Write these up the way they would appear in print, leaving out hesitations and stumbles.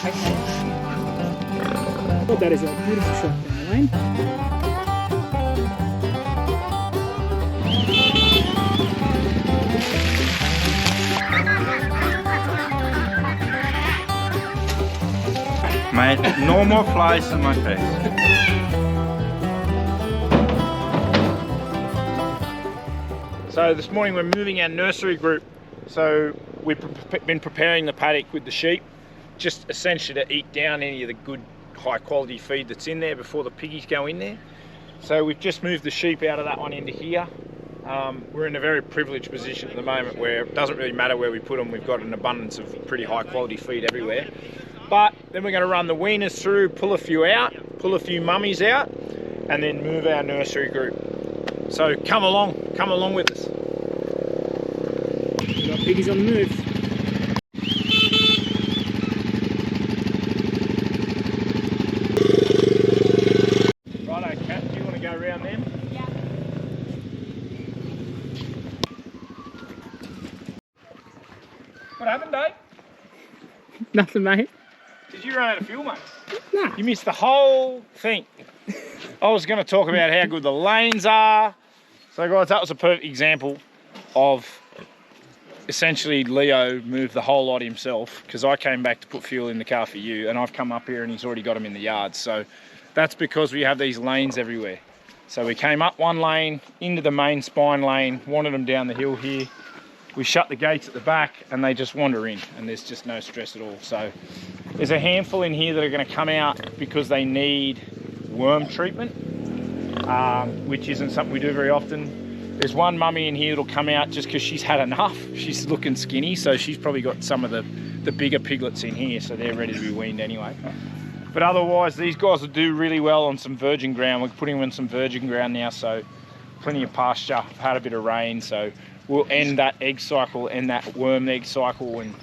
Okay. Well, that is a beautiful shot down the lane. Mate, no more flies in my face. So this morning we're moving our nursery group. So we've been preparing the paddock with the sheep, just essentially to eat down any of the good high quality feed that's in there before the piggies go in there. So we've just moved the sheep out of that one into here. We're in a very privileged position at the moment where it doesn't really matter where we put them. We've got an abundance of pretty high quality feed everywhere. But then we're going to run the weaners through, pull a few out, pull a few mummies out, and then move our nursery group. So come along with us. We've got piggies on the move. Righto, Kat, do you want to go around them? Yeah. What happened, Dave? Nothing, mate. Did you run out of fuel, mate? Nah. You missed the whole thing. I was going to talk about how good the lanes are. So guys, that was a perfect example of essentially Leo moved the whole lot himself, because I came back to put fuel in the car for you, and I've come up here and he's already got them in the yard. So that's because we have these lanes everywhere. So we came up one lane into the main spine lane, wanted them down the hill here. We shut the gates at the back and they just wander in, and there's just no stress at all. So there's a handful in here that are going to come out because they need worm treatment, which isn't something we do very often. There's one mummy in here that'll come out just because she's had enough. She's looking skinny, so she's probably got some of the bigger piglets in here, so they're ready to be weaned anyway. But otherwise, these guys will do really well on some virgin ground. We're putting them in some virgin ground now, so plenty of pasture, had a bit of rain, so we'll end that egg cycle, end that worm egg cycle, and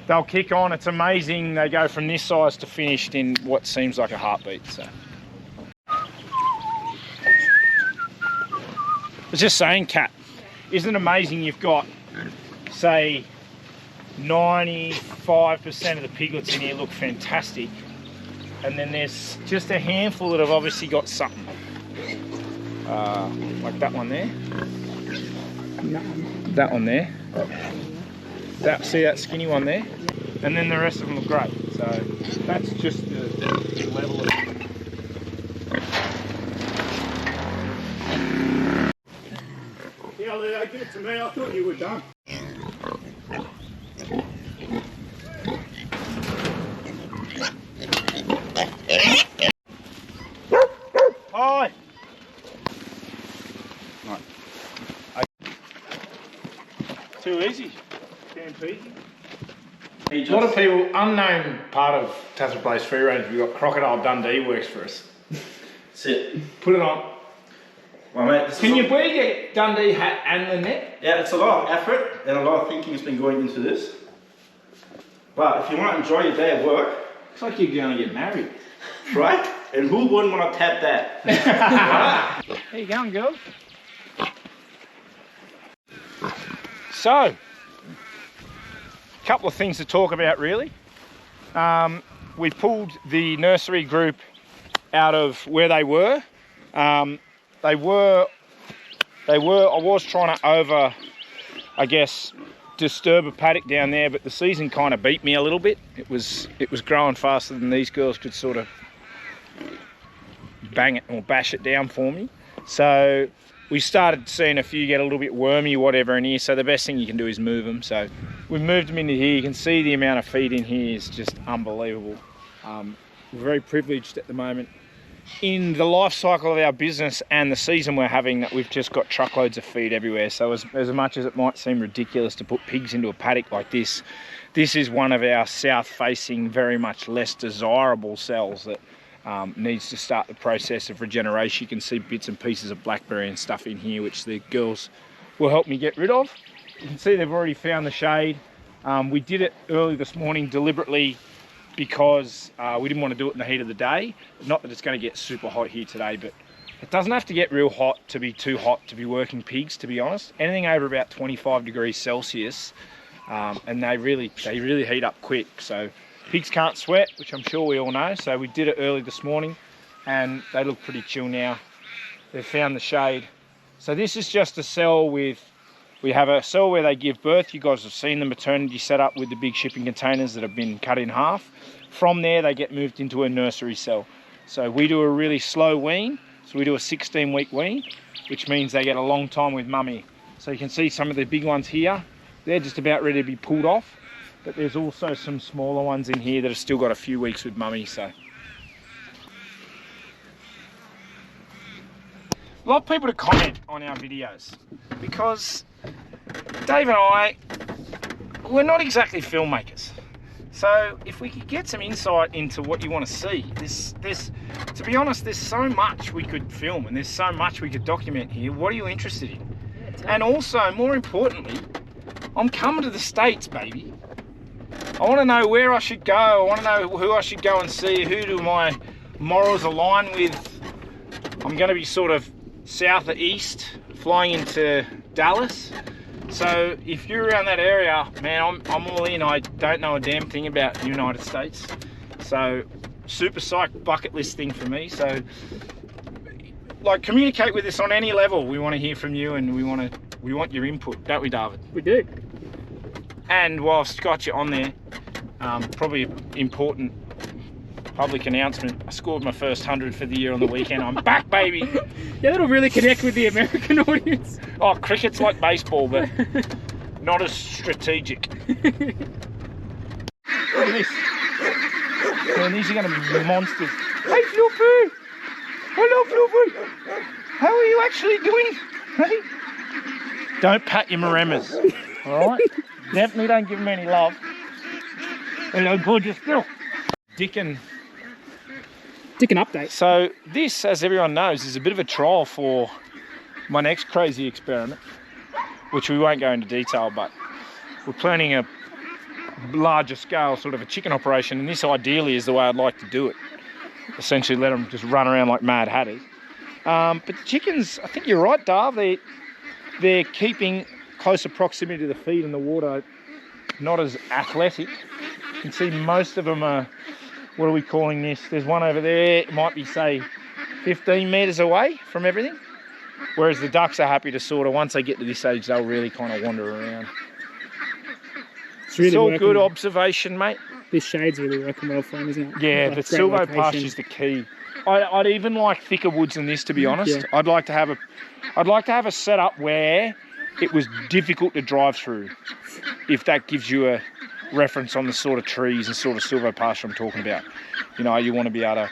they'll kick on. It's amazing. They go from this size to finished in what seems like a heartbeat. So I was just saying, Kat, isn't it amazing you've got, say, 95% of the piglets in here look fantastic, and then there's just a handful that have obviously got something, like that one there. That one there. See that skinny one there? And then the rest of them look great. So that's just the level of... Yeah, Leo, give it to me. I thought you were done. Hi. Right. Too easy. Damn peasy. A lot of people, unknown part of Tasman Place Free Range, we've got Crocodile Dundee works for us. That's it. Put it on. Well, mate, Can you wear your Dundee hat and the net? Yeah, it's a lot of effort and a lot of thinking has been going into this. But if you want to enjoy your day at work, Looks like you're going to get married. right? And who wouldn't want to tap that? Right? How you going, girls? So, a couple of things to talk about really. We pulled the nursery group out of where they were. I was trying to disturb a paddock down there, but the season kind of beat me a little bit. It was growing faster than these girls could sort of bang it or bash it down for me. So we started seeing a few get a little bit wormy or whatever in here, so the best thing you can do is move them. So we've moved them into here. You can see the amount of feed in here is just unbelievable. We're very privileged at the moment in the life cycle of our business and the season we're having, that we've just got truckloads of feed everywhere. So as much as it might seem ridiculous to put pigs into a paddock like this, this is one of our south facing, very much less desirable cells that needs to start the process of regeneration. You can see bits and pieces of blackberry and stuff in here, which the girls will help me get rid of. You can see they've already found the shade. We did it early this morning deliberately because we didn't want to do it in the heat of the day. Not that it's going to get super hot here today, but it doesn't have to get real hot to be too hot to be working pigs, to be honest. Anything over about 25 degrees Celsius, and they really heat up quick. So Pigs can't sweat, which I'm sure we all know, so we did it early this morning and they look pretty chill now. They've found the shade. So this is just a cell with, we have a cell where they give birth. You guys have seen the maternity set up with the big shipping containers that have been cut in half. From there, they get moved into a nursery cell. So we do a really slow wean. So we do a 16-week wean, which means they get a long time with mummy. So you can see some of the big ones here. They're just about ready to be pulled off. But there's also some smaller ones in here that have still got a few weeks with mummy. So a lot of people to comment on our videos because Dave and I, we're not exactly filmmakers. So if we could get some insight into what you want to see, to be honest, there's so much we could film and there's so much we could document here. What are you interested in? And also, more importantly, I'm coming to the States, baby. I want to know where I should go. I want to know who I should go and see. Who do my morals align with? I'm going to be sort of south or east, flying into Dallas. So if you're around that area, man, I'm all in. I don't know a damn thing about the United States. So super psyched bucket list thing for me. So like, communicate with us on any level. We want to hear from you and we want your input, don't we, David? We do. And whilst got you on there, probably an important public announcement. I scored my first 100 for the year on the weekend. I'm back, baby. Yeah, that'll really connect with the American audience. Oh, cricket's like baseball, but not as strategic. Look at this. Man, these are going to be monsters. Hey, Fluffy. Hello, Fluffy. How are you actually doing? Hey? Don't pat your maremas, all right? Definitely don't give them any love. Hello, gorgeous girl. Dickon update. So this, as everyone knows, is a bit of a trial for my next crazy experiment, which we won't go into detail, but we're planning a larger scale sort of a chicken operation, and this ideally is the way I'd like to do it. Essentially let them just run around like mad hatters. But the chickens, I think you're right, Dave, they're keeping closer proximity to the feed and the water, not as athletic. You can see most of them are, what are we calling this? There's one over there, it might be, say, 15 metres away from everything. Whereas the ducks are happy to sort of, once they get to this age, they'll really kind of wander around. It's all good observation, mate. This shade's really working well for them, isn't it? Yeah, like the silvo pasture's the key. I'd even like thicker woods than this, to be honest. Yeah. I'd like to have a setup where it was difficult to drive through, if that gives you a reference on the sort of trees and sort of silvo pasture I'm talking about. You know, you want to be able to,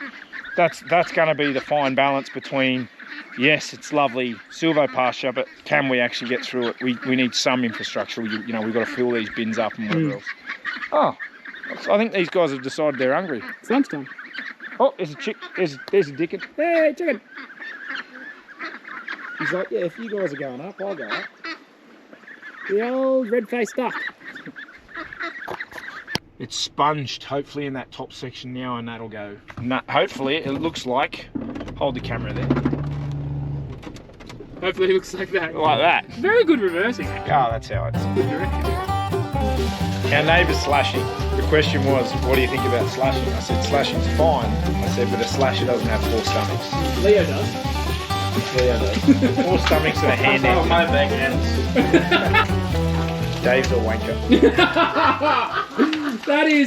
that's going to be the fine balance between, yes, it's lovely silvo pasture, but can we actually get through it? We need some infrastructure. You know, we've got to fill these bins up and whatever else. Oh, I think these guys have decided they're hungry. It's lunchtime. Oh, there's a chick. There's a dickon. Hey, chicken. He's like, yeah, if you guys are going up, I'll go up. The old red-faced duck. It's sponged, hopefully, in that top section now, and that'll go. Hopefully, it looks like. Hold the camera there. Hopefully, it looks like that. Like that. Very good reversing. Oh, that's how it's. Good direction. Our neighbour's slashing. The question was, what do you think about slashing? I said, slashing's fine. I said, but a slasher doesn't have 4 stomachs. Leo does. Leo does. 4 stomachs and a hand end. My back ends. Dave's a wanker. That is